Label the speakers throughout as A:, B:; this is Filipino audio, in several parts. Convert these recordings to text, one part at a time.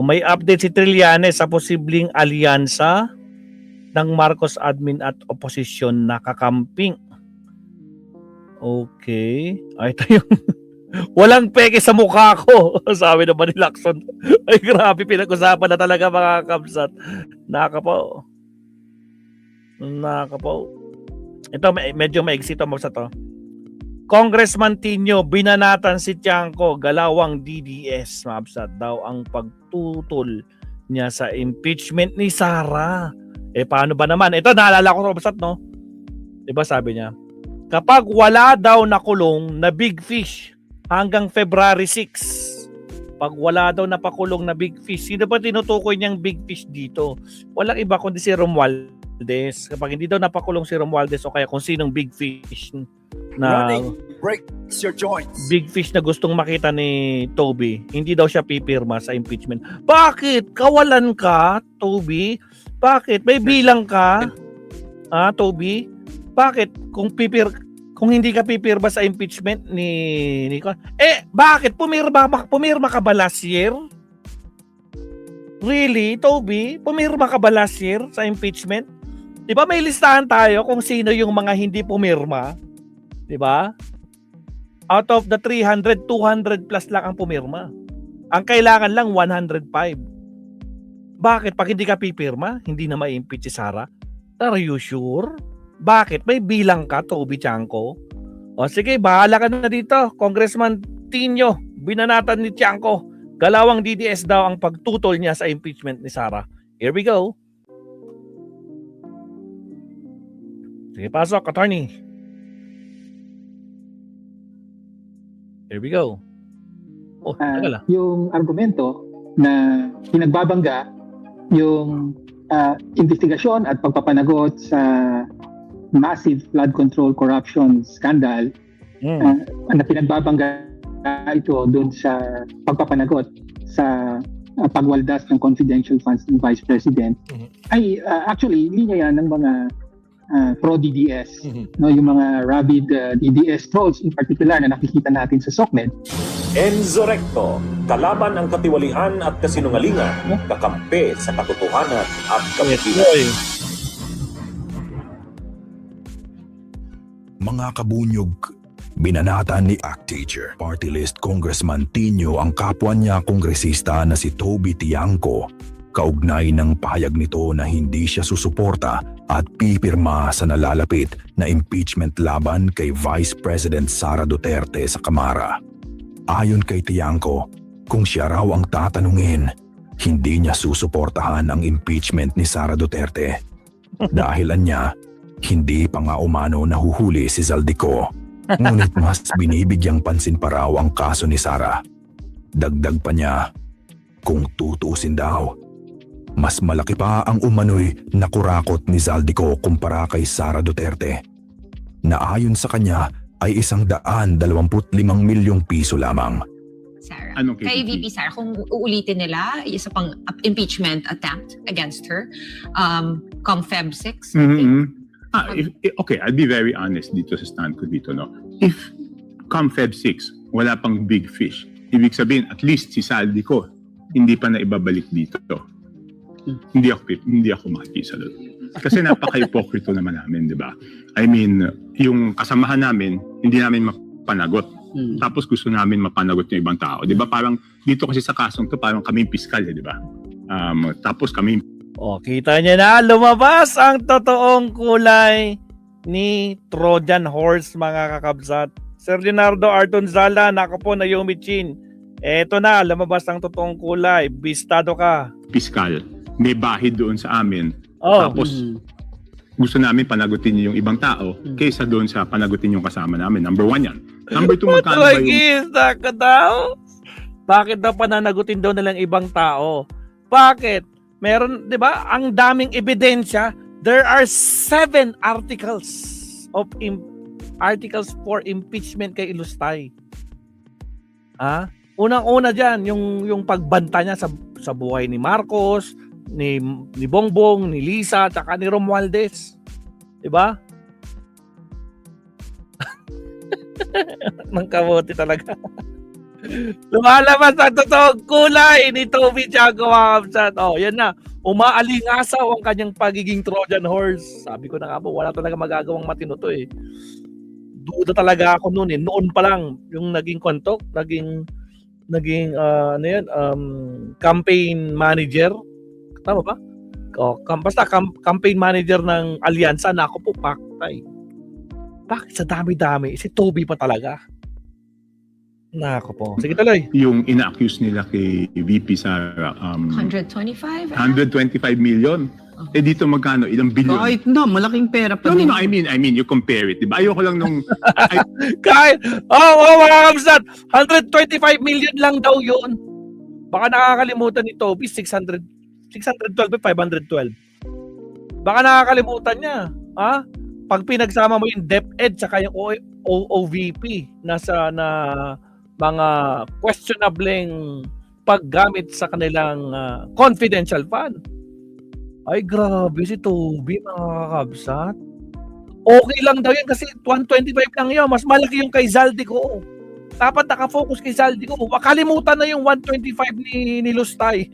A: May update si Trillanes sa posibleng alyansa ng Marcos admin at oposisyon na kakamping. Okay. Ay, ito yung walang peke sa mukha ko. Sabi naman ni Lacson. Ay, grabe. Pinag-usapan na talaga mga kabsat. Nakapaw. Ito, medyo maigsi ito sa to. Congressman Tino, binanatan si Tiangco, galawang DDS. Mabsat daw ang pagtutol niya sa impeachment ni Sara. Paano ba naman? Ito, naalala ko, Mabsat, no? Diba sabi niya? Kapag wala daw nakulong na big fish hanggang February 6, pag wala daw napakulong na big fish, sino ba tinutukoy niyang big fish dito? Walang iba kundi si Romualdez. Kapag hindi daw napakulong si Romualdez o kaya kung sinong big fish na
B: breaks your joints.
A: Big fish na gustong makita ni Toby, hindi daw siya pipirma sa impeachment. Bakit? Kawalan ka, Toby? Bakit? May bilang ka? Toby? Bakit? Kung hindi ka pipirma sa impeachment ni Nico, bakit? Pumirma ka ba last year? Really, Toby? Pumirma ka ba last year sa impeachment? Di ba may listahan tayo kung sino yung mga hindi pumirma? Di ba? Out of the 300, 200 plus lang ang pumirma. Ang kailangan lang 105. Bakit? Pag hindi ka pipirma, hindi na ma-impeach si Sara? Are you sure? Bakit? May bilang ka, Toby Tiangco? O sige, bahala ka na dito. Congressman Tino, binanatan ni Tiangco. Galawang DDS daw ang pagtutol niya sa impeachment ni Sara. Here we go. Sige, pasok, attorney. Here we go.
C: Yung argumento na pinagbabangga yung investigasyon at pagpapanagot sa massive flood control corruption scandal na pinagbabangga ito doon sa pagpapanagot sa pagwaldas ng confidential funds ng Vice President ay actually linya yan ng mga pro-DDS, no, yung mga rabid DDS trolls in particular na nakikita natin sa SOCMED.
D: Enzo Recto, kalaban ang katiwalian at kasinungalingan, kakampi sa katotohanan at kapatiran.
E: Mga kabunyog, binanatan ni ACT Teacher Party List Congressman Tino ang kapwa niya kongresista na si Toby Tiangco, kaugnay ng pahayag nito na hindi siya susuporta at pipirma sa nalalapit na impeachment laban kay Vice President Sara Duterte sa Kamara. Ayon kay Tiangco, kung siya raw ang tatanungin, hindi niya susuportahan ang impeachment ni Sara Duterte. Dahilan niya, hindi pa nga umano nahuhuli si Zaldico, ngunit mas binibigyang pansin pa raw ang kaso ni Sara. Dagdag pa niya, kung tutuusin daw, mas malaki pa ang umano'y nakurakot ni Zaldico kumpara kay Sara Duterte, na ayon sa kanya ay 125 milyong piso lamang.
F: Sara. Kay VP Sara, kung uulitin nila isa pang impeachment attempt against her, come Feb 6.
G: Okay, I'll be very honest dito sa stand ko dito, no. If come Feb 6, wala pang big fish, ibig sabihin at least si Zaldico hindi pa na ibabalik dito. Hindi ako makikisa doon. Kasi napaka-hypocrite naman namin, di ba? I mean, yung kasamahan namin, hindi namin mapanagot. Tapos gusto namin mapanagot yung ibang tao. Di ba? Parang dito kasi sa kasong to, parang kami piskal, di ba? Tapos kami...
A: Kita niya na, lumabas ang totoong kulay ni Trojan Horse, mga kakabsat. Sir Leonardo Artonzala, nako po na Yumichin. Eto na, lumabas ang totoong kulay. Bistado ka.
G: Piskal. May bahid doon sa amin. Tapos gusto namin panagutin yung ibang tao kaysa doon sa panagutin yung kasama namin. Number 1 yan. Number 2, magkano ba yung...
A: Bakit daw pananagutin daw nilang ibang tao? Bakit? Meron, di ba, ang daming ebidensya. There are 7 articles for impeachment kay Ilustay. Unang-una dyan, yung pagbanta niya sa buhay ni Marcos, ni Bongbong, ni Lisa, tsaka ni Romualdez. Diba? Nang kamote talaga. Lumalabas ang totoong kulay ni Toby Tiangco, mga kapsat. Oh, yan na. Umaalingasaw ang kanyang pagiging Trojan horse. Sabi ko na nga po, wala talaga magagawang matino to eh. Duda talaga ako noon eh. Noon pa lang yung naging kontok, naging ano yan, campaign manager. Tama ba? Basta campaign manager ng alyansa na ako po, paktay. Bakit sa dami-dami? Si Toby pa talaga. Nako po. Sige tuloy.
G: Yung ina-accuse nila kay VP Sara,
F: 125?
G: 125 million. Eh dito magkano? Ilang bilyon?
H: Kahit na, malaking pera pa
G: No,
H: din.
G: I mean, you compare it. Diba? Ayoko lang nung...
A: Kahit, mga kamsat, 125 million lang daw yun. Baka nakakalimutan ni Toby, 612, 512. Baka nakakalimutan niya. Ha? Pag pinagsama mo yung DepEd saka yung OVP na mga questionableng paggamit sa kanilang confidential fund. Ay, grabe si Toby, mga kakabsat. Okay lang daw yan kasi 125 lang yun. Mas malaki yung kay Zaldico. Dapat nakafocus kay Zaldico. Makalimutan na yung 125 ni Lustay.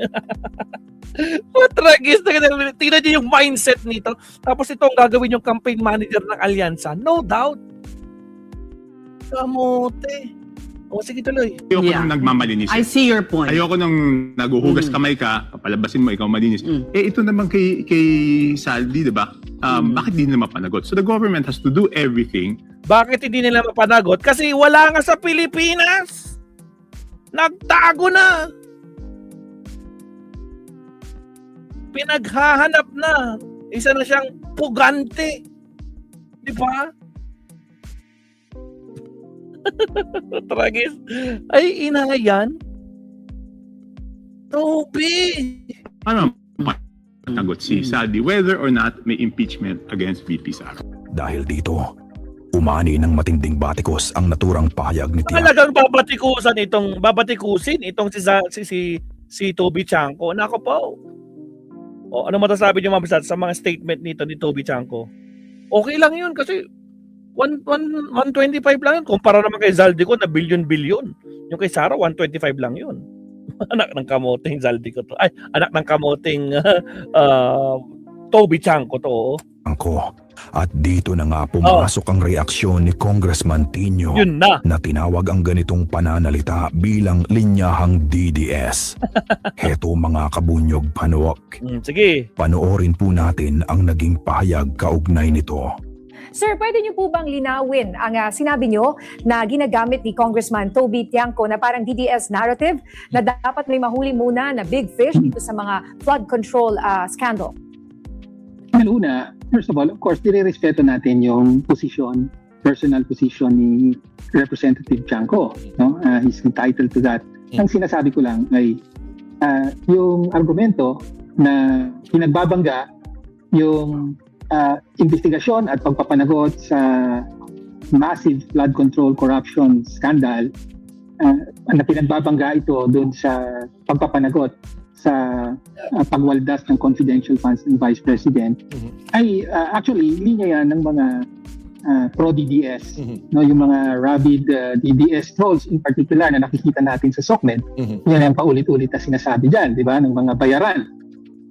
A: Matragis na. Tingnan niyo yung mindset nito. Tapos itong gagawin yung campaign manager ng alyansa. No doubt. Kamote. O, sige tuloy.
G: Ayoko
H: Yeah.
G: nung nagmamalinis.
H: I see your point.
G: Ayoko nung naguhugas kamay ka, papalabasin mo, ikaw malinis. Eh ito naman kay Saldi, di ba? Bakit di nila mapanagot? So the government has to do everything.
A: Bakit hindi nila mapanagot? Kasi wala nga sa Pilipinas. Nagtago na. Pinaghahanap na. Isa na siyang pugante. Di ba? Tragis. Ay, ina yan. Toby.
G: Ano mapanagot si Saldi whether or not may impeachment against VP Sara?
E: Dahil dito, umani ng matinding batikos ang naturang pahayag ni Tiangco.
A: Talagang babatikusin itong si Toby Tiangco. Nako po. O, ano masasabi niyo mga sa mga statement nito ni Toby Tiangco? Okay lang yun kasi 125 lang yun. Kumpara naman kay Zaldico na bilyon-bilyon. Yung kay Sara, 125 lang yun. Anak ng kamoting Zaldico to. Ay, anak ng kamoting Toby Tiangco to.
E: At dito na nga pumasok ang reaksyon ni Congressman Tino
A: Yun na.
E: tinawag ang ganitong pananalita bilang linyahang DDS. Heto mga kabunyog panuok.
A: Sige.
E: Panoorin po natin ang naging pahayag kaugnay nito.
I: Sir, pwede niyo po bang linawin ang sinabi niyo na ginagamit ni Congressman Toby Tiangco na parang DDS narrative na dapat may mahuli muna na big fish dito sa mga flood control scandal?
C: Una, first of all, of course, nire-respeto natin yung personal position ni Representative Tiangco. No? He's entitled to that. Ang sinasabi ko lang ay yung argumento na pinagbabangga yung investigasyon at pagpapanagot sa massive flood control corruption scandal na pinagbabangga ito doon sa pagpapanagot sa pagwaldas ng confidential funds ng Vice President ay actually linya yan ng mga pro-DDS, no, yung mga rabid DDS trolls in particular na nakikita natin sa SOCMED. Yan ang paulit-ulit na sinasabi dyan, di ba, ng mga bayaran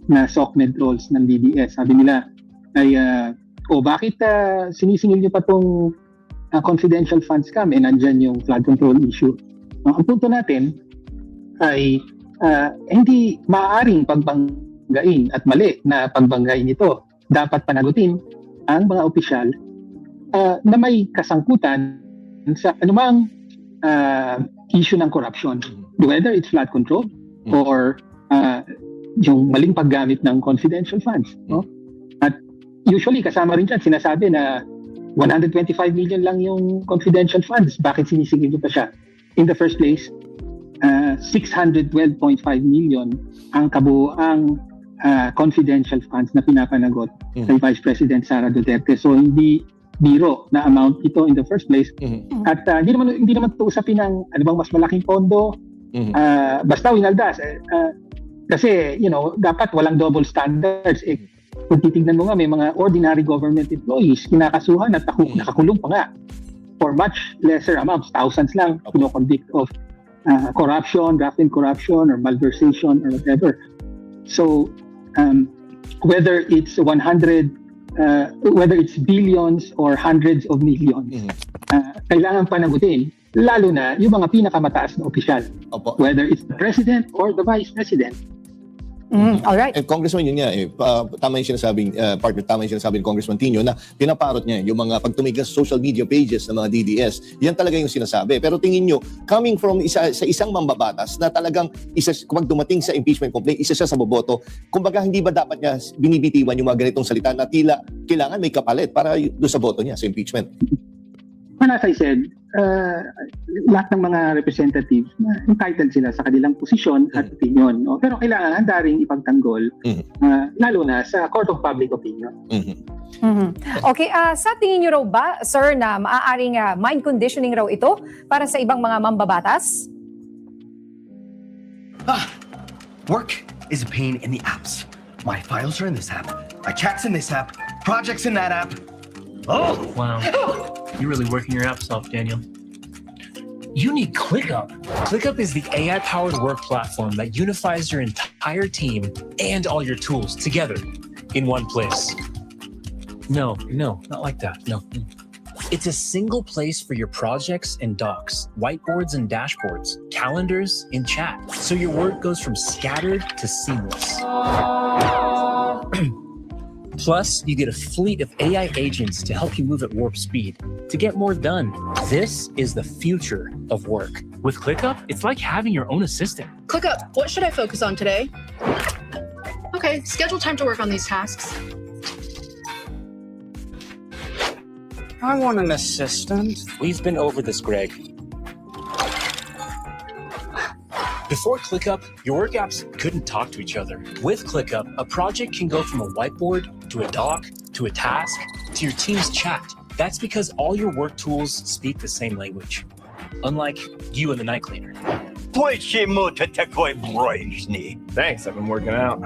C: na SOCMED trolls ng DDS. Sabi nila ay, bakit sinisingil niyo pa tong confidential funds kami? Nandyan yung flood control issue. Ang punto natin ay hindi maaaring pagbanggain at mali na pagbanggain ito. Dapat panagutin ang mga opisyal na may kasangkutan sa anumang issue ng corruption. Whether it's flood control or yung maling paggamit ng confidential funds. No? At usually kasama rin dyan, sinasabi na 125 million lang yung confidential funds. Bakit sinisingil nyo pa siya? In the first place, 612.5 million ang kabuuang confidential funds na pinapanagot kay Vice President Sara Duterte. So hindi biro na amount ito in the first place. At hindi naman ito usapin ng ano bang mas malaking pondo. Basta winaldas. Kasi, dapat walang double standards. Kung titignan mo nga, may mga ordinary government employees, kinakasuhan at nakakulong pa nga for much lesser amounts, thousands lang, kino-convict of corruption, drafting corruption, or malversation, or whatever. So, whether it's whether it's billions or hundreds of millions, kailangan panagutin, lalo na yung mga pinakamataas na opisyal,
J: Opo.
C: whether it's the president or the vice president.
I: All right.
J: Congressman, yun nga tama yung sinasabing, partner, tama yung sinasabing Congressman Tino na pinaparot niya yung mga pagtumigas social media pages ng mga DDS. Yan talaga yung sinasabi. Pero tingin nyo, coming from sa isang mambabatas na talagang kapag dumating sa impeachment complaint, isa siya sa boboto, kumbaga hindi ba dapat niya binibitiwan yung mga ganitong salita na tila kailangan may kapalit para doon sa boto niya sa impeachment?
C: Well, as I said, lahat ng mga representatives na entitled sila sa kanilang posisyon at opinion. No? Pero kailangan handa rin ipagtanggol, lalo na sa Court of Public Opinion.
I: Okay, sa tingin niyo raw ba, sir, na maaaring mind conditioning raw ito para sa ibang mga mambabatas?
B: Work is a pain in the apps. My files are in this app. My chats in this app. Projects in that app. Oh!
K: Wow. You're really working your apps off, Daniel. You need ClickUp. ClickUp is the AI-powered work platform that unifies your entire team and all your tools together in one place. No, not like that. No. It's a single place for your projects and docs, whiteboards and dashboards, calendars and chat. So your work goes from scattered to seamless. Plus, you get a fleet of AI agents to help you move at warp speed to get more done. This is the future of work. With ClickUp, it's like having your own assistant.
L: ClickUp, what should I focus on today? Okay, schedule time to work on these tasks.
B: I want an assistant.
K: We've been over this, Greg. Before ClickUp, your work apps couldn't talk to each other. With ClickUp, a project can go from a whiteboard to a doc to a task to your team's chat. That's because all your work tools speak the same language. Unlike you and the night cleaner.
A: Thanks, I've been working out.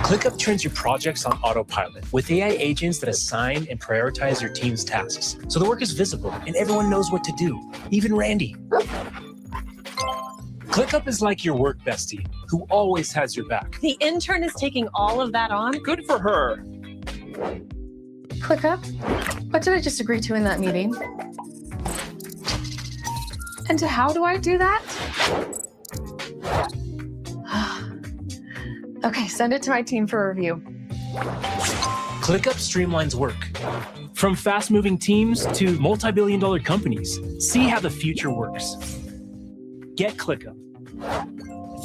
K: ClickUp turns your projects on autopilot with AI agents that assign and prioritize your team's tasks. So the work is visible and everyone knows what to do, even Randy. ClickUp is like your work bestie, who always has your back.
L: The intern is taking all of that on?
A: Good for her.
L: ClickUp? What did I just agree to in that meeting? And how do I do that? Okay, send it to my team for review.
K: ClickUp streamlines work. From fast-moving teams to multi-billion-dollar companies, see how the future works. Get ClickUp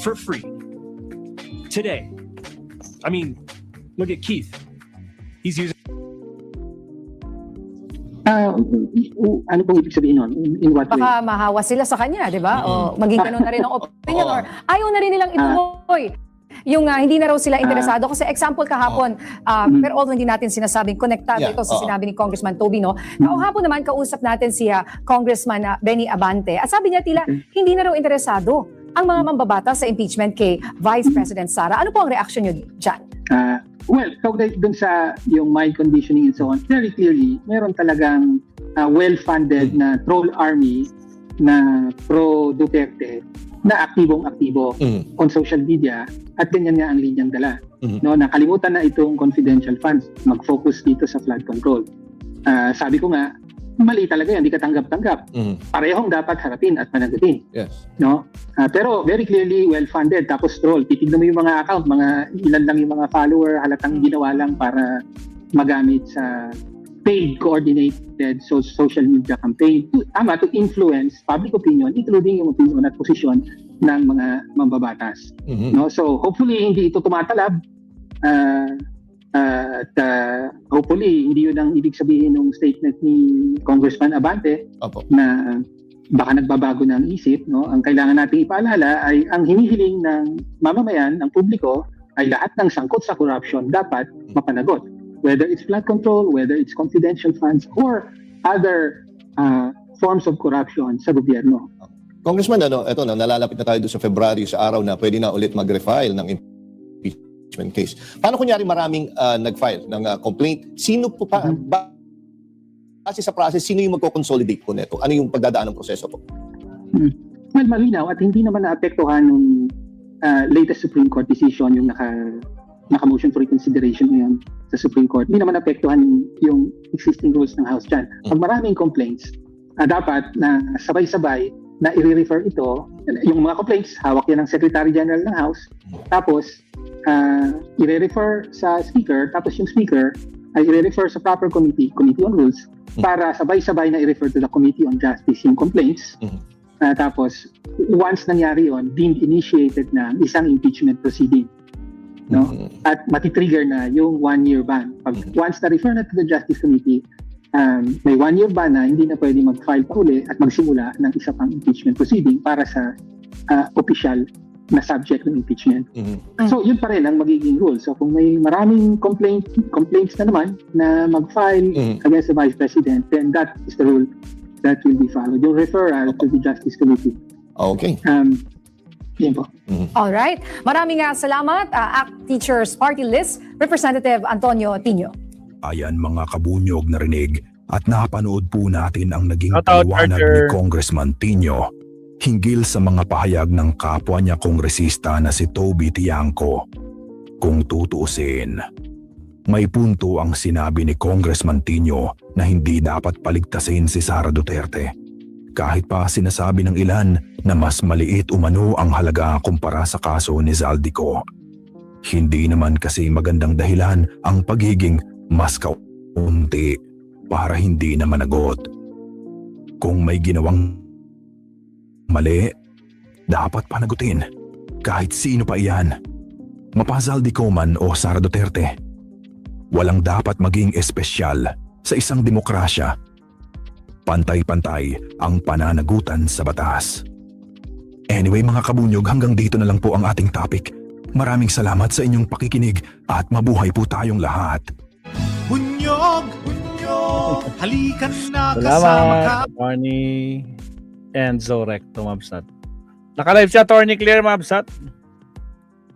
K: for free today. I mean, look at Keith. He's using.
C: Ano pong ibig sabihin nun? In what way?
I: Baka mahawa sila sa kanya, di ba? O maging ganun na rin ang opinion or ayaw na rin nilang ituloy. Yung hindi na raw sila interesado. Kasi example kahapon, pero although hindi natin sinasabing konektado ito sa sinabi ni Congressman Toby, no? Kahapon naman kausap natin si Congressman Benny Abante. At sabi niya tila, hindi na raw interesado ang mga mambabata sa impeachment kay Vice President Sara. Ano po ang reaction niyo dyan?
C: Well, kaugnay dun sa yung mind conditioning and so on, very clearly, meron talagang well-funded na troll army na pro-Duterte na aktibong-aktibo on social media at ganyan nga ang linyang dala. No, nakalimutan na itong confidential funds, mag-focus dito sa flood control. Sabi ko nga, mali talaga yan, hindi ka tanggap-tanggap. Parehong dapat harapin at panagutin.
J: Yes.
C: No? Pero very clearly well-funded, tapos troll. Titignan mo yung mga account, mga ilan lang yung mga follower, halatang ginawa lang para magamit sa paid coordinated social media campaign to influence public opinion, including yung opinion at posisyon ng mga mambabatas. No? So hopefully hindi ito tumatalab. Hopefully hindi yun ang ibig sabihin ng statement ni Congressman Abante na baka nagbabago na ang isip. No? Ang kailangan natin ipaalala ay ang hinihiling ng mamamayan, ng publiko, ay lahat ng sangkot sa corruption dapat mapanagot. Whether it's flood control, whether it's confidential funds, or other forms of corruption sa gobyerno.
J: Congressman, eto na, nalalapit na tayo doon sa February, sa araw na pwede na ulit mag-refile ng impeachment case. Paano kunyari maraming nag-file ng complaint? Sino po pa, base sa process, sino yung magko-consolidate po nito? Ano yung pagdadaan ng proseso po?
C: Well, malinaw at hindi naman naapektuhan ng latest Supreme Court decision, yung naka-motion for reconsideration ngayon sa Supreme Court. Hindi naman naapektuhan yung existing rules ng House dyan. Pag maraming complaints, dapat na sabay-sabay na i-refer ito, yung mga complaints, hawak yan ng Secretary General ng House, tapos i-refer sa Speaker, tapos yung Speaker ay i-refer sa proper Committee on Rules, para sabay-sabay na i-refer to the Committee on Justice yung complaints. Tapos, once nangyari yon, deemed initiated na isang impeachment proceeding. No? At matitrigger na yung 1-year ban. Pag once na-refer na to the Justice Committee, may 1-year ban na hindi na pwede mag-file pa uli at magsimula ng isa pang impeachment proceeding para sa official na subject ng impeachment. So, yun pa rin ang magiging rule. So, kung may maraming complaints na naman na mag-file against the Vice President, then that is the rule that will be followed. Yung referral to the Justice Committee.
J: Okay.
C: Yan po.
I: Alright. Maraming salamat, ACT Teachers Party List, Representative Antonio Tino.
E: Ayan mga kabunyog na rinig at napanood po natin ang naging
A: Shoutout,
E: paliwanag
A: Archer.
E: ni Congressman Tino hinggil sa mga pahayag ng kapwa niya kongresista na si Toby Tiangco. Kung tutuusin, may punto ang sinabi ni Congressman Tino na hindi dapat paligtasin si Sara Duterte. Kahit pa sinasabi ng ilan na mas maliit umano ang halaga kumpara sa kaso ni Zaldico. Hindi naman kasi magandang dahilan ang pagiging mas kaunti para hindi na managot. Kung may ginawang mali, dapat panagutin. Kahit sino pa iyan. Mapa Zaldico man o Sara Duterte. Walang dapat maging espesyal sa isang demokrasya. Pantay-pantay ang pananagutan sa batas. Anyway mga kabunyog, hanggang dito na lang po ang ating topic. Maraming salamat sa inyong pakikinig at mabuhay po tayong lahat.
M: Bunyog, halikan na kasama ka.
A: Salamat, Attorney Enzo Recto Mabsat. Naka-live siya, Attorney Claire Mabsat.